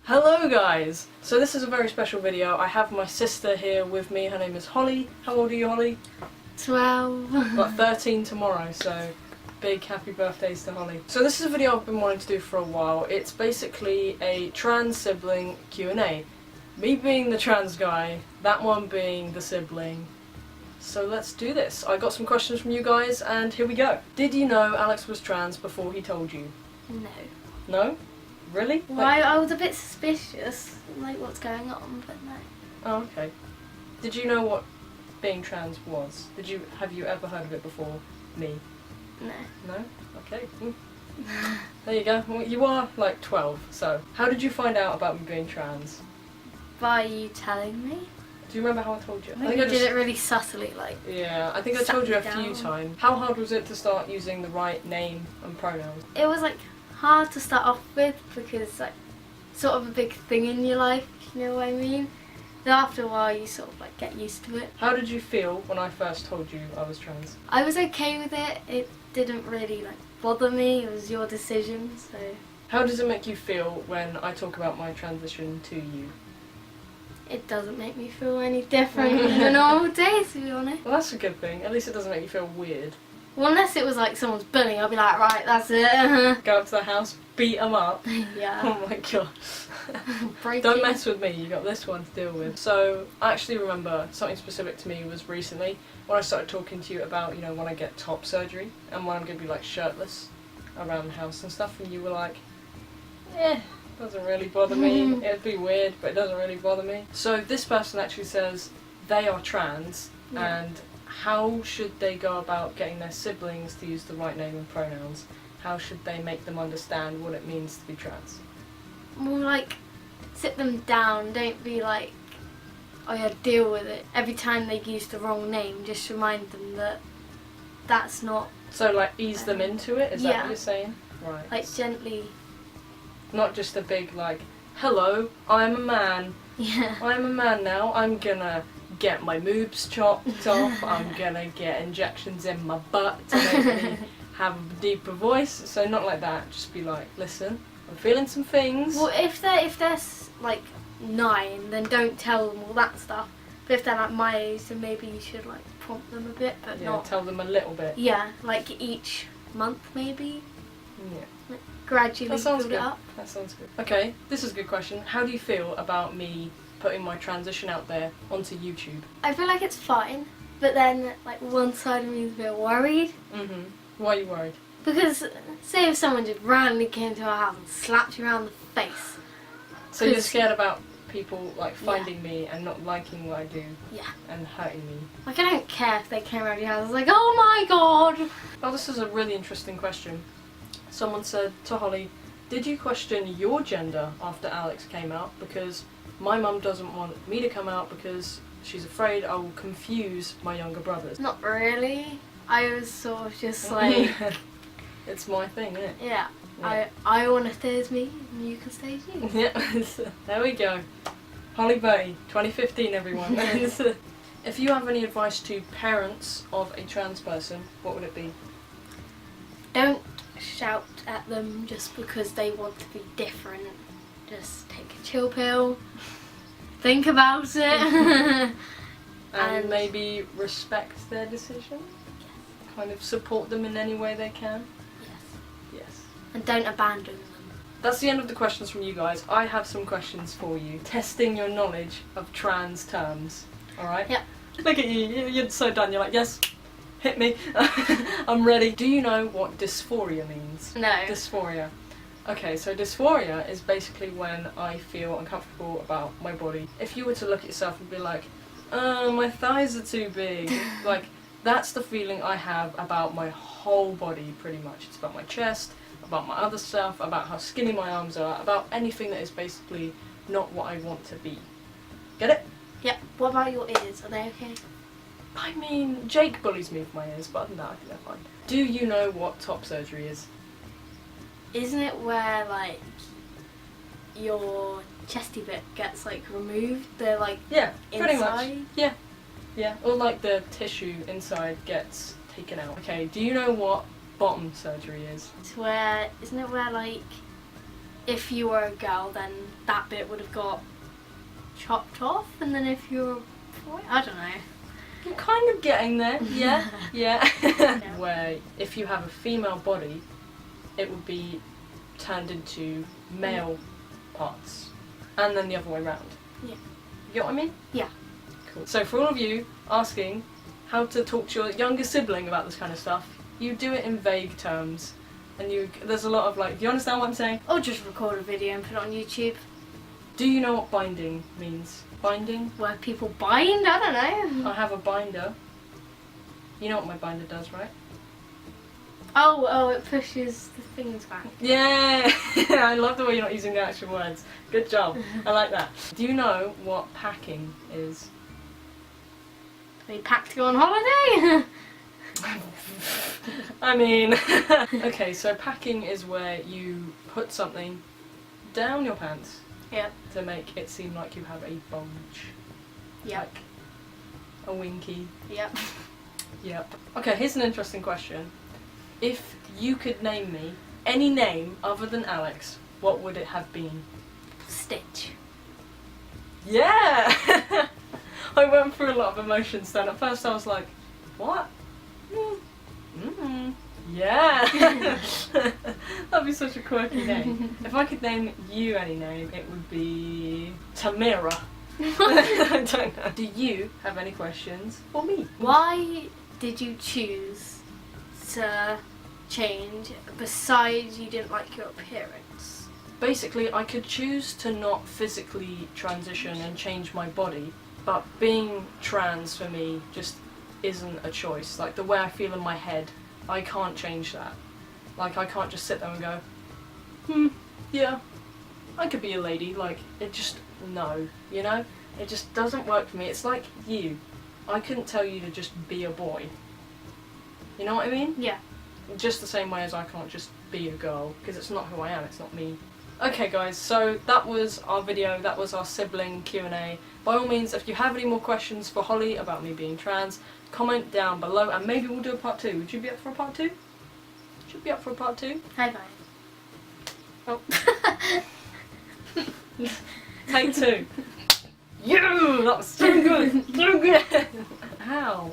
Hello guys! So this is a very special video. I have my sister here with me. Her name is Holly. How old are you, Holly? 12. About 13 tomorrow, so big happy birthdays to Holly. So this is a video I've been wanting to do for a while. It's basically a trans sibling Q&A. Me being the trans guy, that one being the sibling. So let's do this. I got some questions from you guys and here we go. Did you know Alex was trans before he told you? No. No? Really? Well, I was a bit suspicious, like what's going on, but no. Oh, okay. Did you know what being trans was? Have you ever heard of it before me? No. No? Okay. There you go. Well, you are like 12, so how did you find out about me being trans? By you telling me? Do you remember how I told you? I think I did it really subtly, like. Yeah, I think I told you a few down. times. How hard was it to start using the right name and pronouns? It was like hard to start off with because like sort of a big thing in your life, you know what I mean? Then after a while you sort of like get used to it. How did you feel when I first told you I was trans? I was okay with it. It didn't really like bother me. It was your decision, so. How does it make you feel when I talk about my transition to you? It doesn't make me feel any different than normal days, to be honest. Well, that's a good thing. At least it doesn't make you feel weird. Well, unless it was like someone's bullying, I'd be like, right, that's it. Go up to the house, beat them up. Yeah. Oh my god. Don't mess with me, you got this one to deal with. So, I actually remember something specific to me was recently when I started talking to you about, you know, when I get top surgery and when I'm going to be like shirtless around the house and stuff, and you were like, doesn't really bother me. It'd be weird, but it doesn't really bother me. So this person actually says they are trans, and how should they go about getting their siblings to use the right name and pronouns? How should they make them understand what it means to be trans? Well, like, sit them down, don't be like, oh yeah, deal with it. Every time they use the wrong name, just remind them that that's not... So like ease them into it, is that yeah. what you're saying? Right. Like gently... Not just a big like, hello, I'm a man. Yeah. I'm a man now, I'm gonna get my moobs chopped off, I'm gonna get injections in my butt to make me have a deeper voice. So not like that, just be like, listen, I'm feeling some things. Well, if they're like 9, then don't tell them all that stuff. But if they're like my age, then maybe you should like prompt them a bit, but yeah, not... tell them a little bit. Yeah, like each month maybe. Yeah. Like, gradually That sounds build good. it up. That sounds good. Okay, this is a good question. How do you feel about me putting my transition out there onto YouTube? I feel like it's fine, but then like one side of me is a bit worried. Why are you worried? Because say if someone just randomly came to our house and slapped you around the face. So you're scared about people like finding me and not liking what I do? Yeah. And hurting me? Like I don't care if they came around your house. I was like, oh my god. Oh, this is a really interesting question. Someone said to Holly, did you question your gender after Alex came out? Because my mum doesn't want me to come out because she's afraid I will confuse my younger brothers. Not really. I was sort of just like... It's my thing, isn't it? Yeah. Yeah. I want to stay as me and you can stay as you. Yeah, there we go. Holly Bertie, 2015 everyone. If you have any advice to parents of a trans person, what would it be? Don't shout at them just because they want to be different. Just take a chill pill, think about it, and maybe respect their decision? Yes. Kind of support them in any way they can? Yes. Yes. And don't abandon them. That's the end of the questions from you guys. I have some questions for you. Testing your knowledge of trans terms. Alright? Yep. Look at you, you're so done. You're like, yes, hit me. I'm ready. Do you know what dysphoria means? No. Dysphoria. Okay, so dysphoria is basically when I feel uncomfortable about my body. If you were to look at yourself and be like, oh, my thighs are too big. Like, that's the feeling I have about my whole body, pretty much. It's about my chest, about my other stuff, about how skinny my arms are, about anything that is basically not what I want to be. Get it? Yep. What about your ears? Are they okay? I mean, Jake bullies me for my ears, but other than that, I think they're fine. Do you know what top surgery is? Isn't it where like your chesty bit gets like removed? They're like pretty much. inside? Yeah, or like the tissue inside gets taken out. Okay, do you know what bottom surgery is? It's where, isn't it where, like, if you were a girl, then that bit would have got chopped off, and then if you were a boy, I don't know. I'm kind of getting there, yeah, yeah. Where if you have a female body, it would be turned into male parts, and then the other way around. Yeah. You get what I mean? Yeah. Cool. So for all of you asking how to talk to your younger sibling about this kind of stuff, you do it in vague terms, and there's a lot of like, do you understand what I'm saying? Or just record a video and put it on YouTube. Do you know what binding means? Binding? Where people bind? I don't know. I have a binder. You know what my binder does, right? Oh, it pushes the things back. Yeah! I love the way you're not using the actual words. Good job. I like that. Do you know what packing is? We packed to go on holiday? I mean... Okay, so packing is where you put something down your pants. Yep. To make it seem like you have a bulge. Yep. Like a winky. Yep. Yep. Okay, here's an interesting question. If you could name me any name other than Alex, what would it have been? Stitch. Yeah! I went through a lot of emotions then. At first I was like, what? Yeah! That'd be such a quirky name. If I could name you any name, it would be Tamira. I don't know. Do you have any questions for me? Why did you choose to change besides you didn't like your appearance? Basically, I could choose to not physically transition and change my body, but being trans for me just isn't a choice. Like the way I feel in my head, I can't change that. Like I can't just sit there and go, yeah, I could be a lady. Like it just, no, you know? It just doesn't work for me. It's like you. I couldn't tell you to just be a boy. You know what I mean? Yeah. Just the same way as I can't just be a girl, because it's not who I am, it's not me. Okay guys, so that was our video, that was our sibling Q&A. By all means, if you have any more questions for Holly about me being trans, comment down below and maybe we'll do a part 2. Would you be up for a part 2? Should be up for a part 2? High five. Oh. Take 2. You! That was so good! So good! Ow!